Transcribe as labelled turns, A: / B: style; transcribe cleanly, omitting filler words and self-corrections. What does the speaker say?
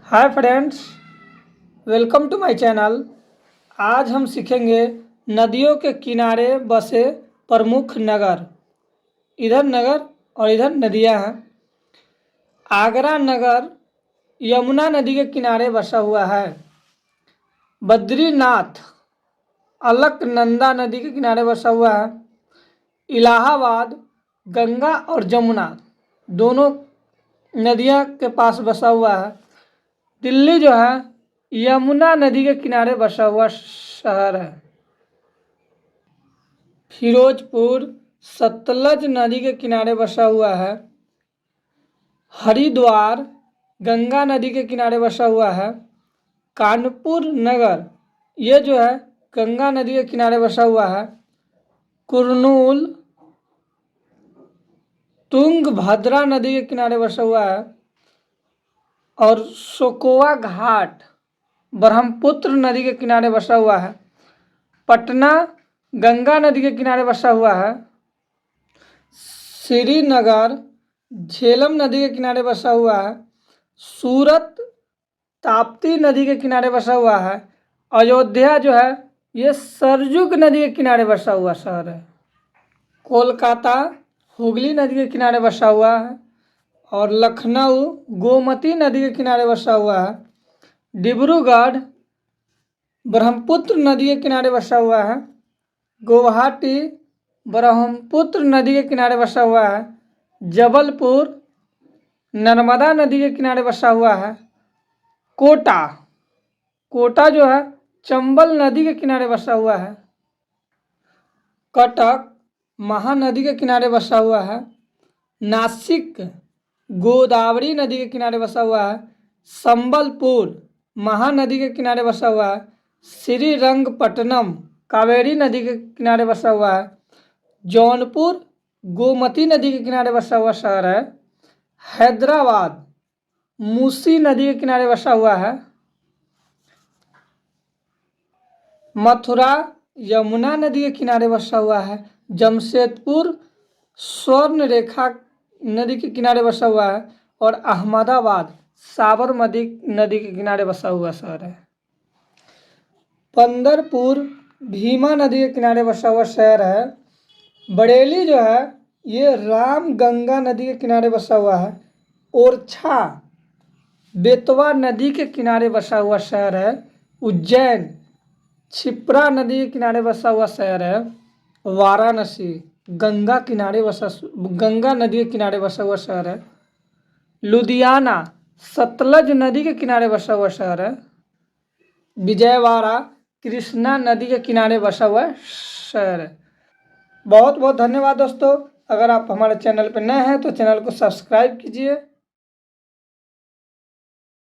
A: Hi friends, welcome to my channel. आज हम सीखेंगे नदियों के किनारे बसे प्रमुख नगर। इधर नगर और इधर नदियां हैं। आगरा नगर यमुना नदी के किनारे बसा हुआ है। बद्रीनाथ अलकनंदा नदी के किनारे बसा हुआ है। इलाहाबाद गंगा और जमुना दोनों नदियां के पास बसा हुआ है। दिल्ली जो है यमुना नदी के किनारे बसा हुआ शहर है। फिरोजपुर सतलज नदी के किनारे बसा हुआ है। हरिद्वार गंगा नदी के किनारे बसा हुआ है। कानपुर नगर ये जो है गंगा नदी के किनारे बसा हुआ है। कुर्नूल तुंगभद्रा नदी के किनारे बसा हुआ है। और सोकोवा घाट ब्रह्मपुत्र नदी के किनारे बसा हुआ है। पटना गंगा नदी के किनारे बसा हुआ है। श्रीनगर झेलम नदी के किनारे बसा हुआ है। सूरत ताप्ती नदी के किनारे बसा हुआ है। अयोध्या जो है ये सरयुग नदी के किनारे बसा हुआ शहर है। कोलकाता हुगली नदी के किनारे बसा हुआ है। और लखनऊ गोमती नदी के किनारे बसा हुआ है। डिब्रूगढ़ ब्रह्मपुत्र नदी के किनारे बसा हुआ है। गुवाहाटी ब्रह्मपुत्र नदी के किनारे बसा हुआ है। जबलपुर नर्मदा नदी के किनारे बसा हुआ है। कोटा जो है चंबल नदी के किनारे बसा हुआ है। कटक महानदी के किनारे बसा हुआ है। नासिक गोदावरी नदी के किनारे बसा हुआ है। संबलपुर महानदी के किनारे बसा हुआ है। श्रीरंगपट्टनम कावेरी नदी के किनारे बसा हुआ है। जौनपुर गोमती नदी के किनारे बसा हुआ शहर है। हैदराबाद मूसी नदी के किनारे बसा हुआ है। मथुरा यमुना नदी के किनारे बसा हुआ है। जमशेदपुर स्वर्ण रेखा नदी के किनारे बसा हुआ है। और अहमदाबाद साबरमती नदी के किनारे बसा हुआ शहर है। पंदरपुर भीमा नदी के किनारे बसा हुआ शहर है। बरेली जो है ये राम गंगा नदी के किनारे बसा हुआ है। ओरछा बेतवा नदी के किनारे बसा हुआ शहर है। उज्जैन क्षिप्रा नदी के किनारे बसा हुआ शहर है। वाराणसी गंगा नदी के किनारे बसा हुआ शहर है। लुधियाना सतलज नदी के किनारे बसा हुआ शहर है। विजयवाड़ा कृष्णा नदी के किनारे बसा हुआ शहर है। बहुत बहुत धन्यवाद दोस्तों। अगर आप हमारे चैनल पर नए हैं तो चैनल को सब्सक्राइब कीजिए।